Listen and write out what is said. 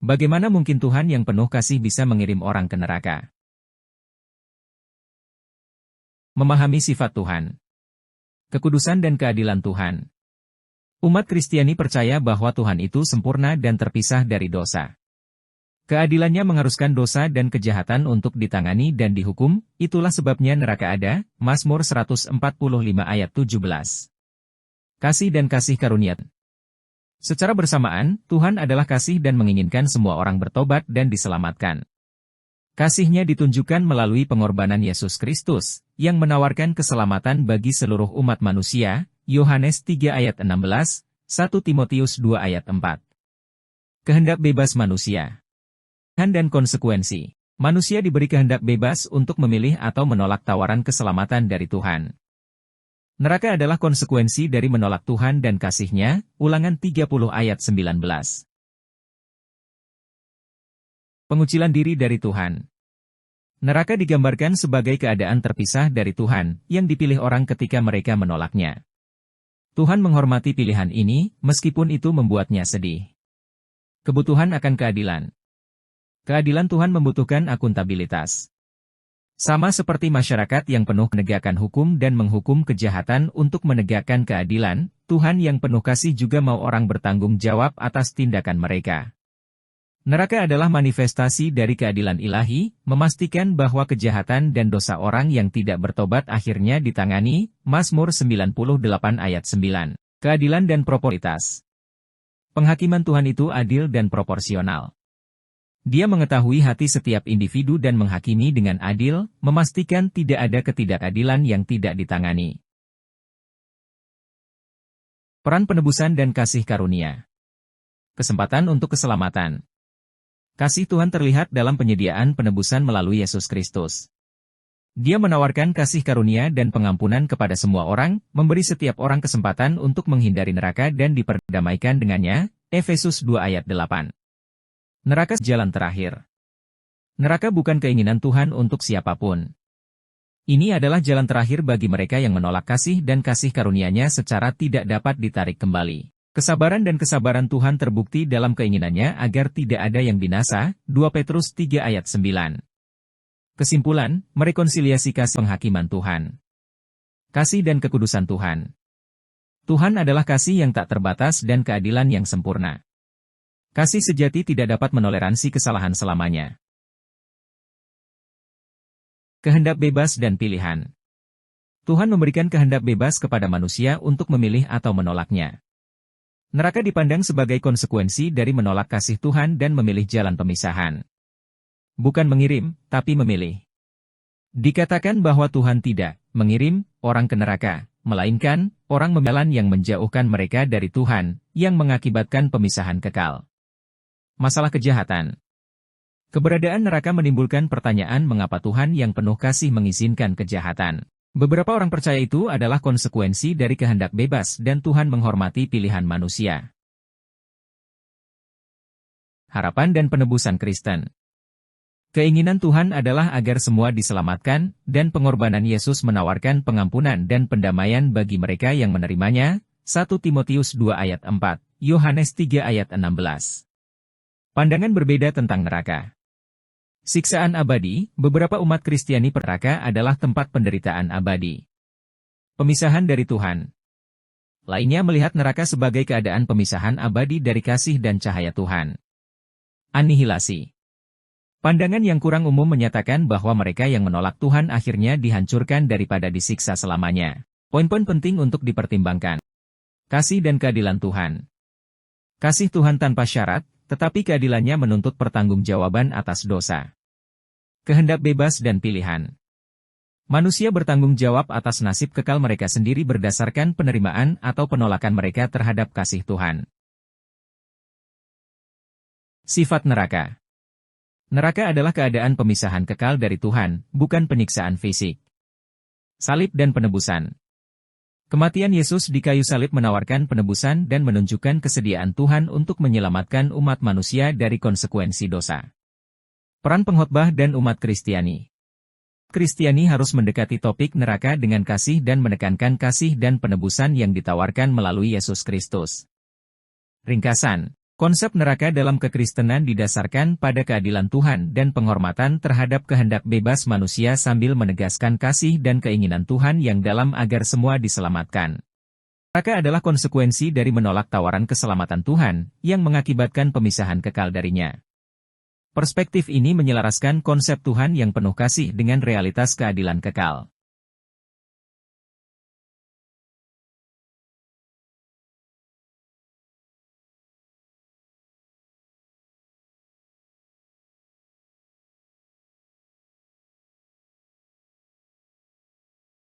Bagaimana mungkin Tuhan yang penuh kasih bisa mengirim orang ke neraka? Memahami sifat Tuhan. Kekudusan dan keadilan Tuhan. Umat Kristiani percaya bahwa Tuhan itu sempurna dan terpisah dari dosa. Keadilannya mengharuskan dosa dan kejahatan untuk ditangani dan dihukum, itulah sebabnya neraka ada, Mazmur 145 ayat 17. Kasih dan kasih karunia. Secara bersamaan, Tuhan adalah kasih dan menginginkan semua orang bertobat dan diselamatkan. Kasih-Nya ditunjukkan melalui pengorbanan Yesus Kristus, yang menawarkan keselamatan bagi seluruh umat manusia, Yohanes 3 ayat 16, 1 Timotius 2 ayat 4. Kehendak bebas manusia. Tuhan dan konsekuensi. Manusia diberi kehendak bebas untuk memilih atau menolak tawaran keselamatan dari Tuhan. Neraka adalah konsekuensi dari menolak Tuhan dan kasih-Nya, Ulangan 30 ayat 19. Pengucilan diri dari Tuhan. Neraka digambarkan sebagai keadaan terpisah dari Tuhan, yang dipilih orang ketika mereka menolaknya. Tuhan menghormati pilihan ini, meskipun itu membuatnya sedih. Kebutuhan akan keadilan. Keadilan Tuhan membutuhkan akuntabilitas. Sama seperti masyarakat yang penuh menegakkan hukum dan menghukum kejahatan untuk menegakkan keadilan, Tuhan yang penuh kasih juga mau orang bertanggung jawab atas tindakan mereka. Neraka adalah manifestasi dari keadilan ilahi, memastikan bahwa kejahatan dan dosa orang yang tidak bertobat akhirnya ditangani, Mazmur 98 ayat 9. Keadilan dan proporsionalitas. Penghakiman Tuhan itu adil dan proporsional. Dia mengetahui hati setiap individu dan menghakimi dengan adil, memastikan tidak ada ketidakadilan yang tidak ditangani. Peran penebusan dan kasih karunia. Kesempatan untuk keselamatan. Kasih Tuhan terlihat dalam penyediaan penebusan melalui Yesus Kristus. Dia menawarkan kasih karunia dan pengampunan kepada semua orang, memberi setiap orang kesempatan untuk menghindari neraka dan diperdamaikan dengannya, Efesus 2 ayat 8. Neraka jalan terakhir. Neraka bukan keinginan Tuhan untuk siapapun. Ini adalah jalan terakhir bagi mereka yang menolak kasih dan kasih karunia-Nya secara tidak dapat ditarik kembali. Kesabaran dan kesabaran Tuhan terbukti dalam keinginannya agar tidak ada yang binasa, 2 Petrus 3 ayat 9. Kesimpulan, merekonsiliasi kasih penghakiman Tuhan. Kasih dan kekudusan Tuhan. Tuhan adalah kasih yang tak terbatas dan keadilan yang sempurna. Kasih sejati tidak dapat menoleransi kesalahan selamanya. Kehendak bebas dan pilihan. Tuhan memberikan kehendak bebas kepada manusia untuk memilih atau menolaknya. Neraka dipandang sebagai konsekuensi dari menolak kasih Tuhan dan memilih jalan pemisahan. Bukan mengirim, tapi memilih. Dikatakan bahwa Tuhan tidak mengirim orang ke neraka, melainkan orang memilih yang menjauhkan mereka dari Tuhan, yang mengakibatkan pemisahan kekal. Masalah kejahatan. Keberadaan neraka menimbulkan pertanyaan mengapa Tuhan yang penuh kasih mengizinkan kejahatan. Beberapa orang percaya itu adalah konsekuensi dari kehendak bebas dan Tuhan menghormati pilihan manusia. Harapan dan penebusan Kristen. Keinginan Tuhan adalah agar semua diselamatkan, dan pengorbanan Yesus menawarkan pengampunan dan pendamaian bagi mereka yang menerimanya, 1 Timotius 2 ayat 4, Yohanes 3 ayat 16. Pandangan berbeda tentang neraka. Siksaan abadi, beberapa umat Kristiani neraka adalah tempat penderitaan abadi. Pemisahan dari Tuhan. Lainnya melihat neraka sebagai keadaan pemisahan abadi dari kasih dan cahaya Tuhan. Anihilasi. Pandangan yang kurang umum menyatakan bahwa mereka yang menolak Tuhan akhirnya dihancurkan daripada disiksa selamanya. Poin-poin penting untuk dipertimbangkan. Kasih dan keadilan Tuhan. Kasih Tuhan tanpa syarat, tetapi keadilannya menuntut pertanggungjawaban atas dosa. Kehendak bebas dan pilihan. Manusia bertanggung jawab atas nasib kekal mereka sendiri berdasarkan penerimaan atau penolakan mereka terhadap kasih Tuhan. Sifat neraka. Neraka adalah keadaan pemisahan kekal dari Tuhan, bukan penyiksaan fisik. Salib dan penebusan. Kematian Yesus di kayu salib menawarkan penebusan dan menunjukkan kesediaan Tuhan untuk menyelamatkan umat manusia dari konsekuensi dosa. Peran pengkhotbah dan umat Kristiani. Kristiani harus mendekati topik neraka dengan kasih dan menekankan kasih dan penebusan yang ditawarkan melalui Yesus Kristus. Ringkasan. Konsep neraka dalam kekristenan didasarkan pada keadilan Tuhan dan penghormatan terhadap kehendak bebas manusia sambil menegaskan kasih dan keinginan Tuhan yang dalam agar semua diselamatkan. Neraka adalah konsekuensi dari menolak tawaran keselamatan Tuhan, yang mengakibatkan pemisahan kekal darinya. Perspektif ini menyelaraskan konsep Tuhan yang penuh kasih dengan realitas keadilan kekal.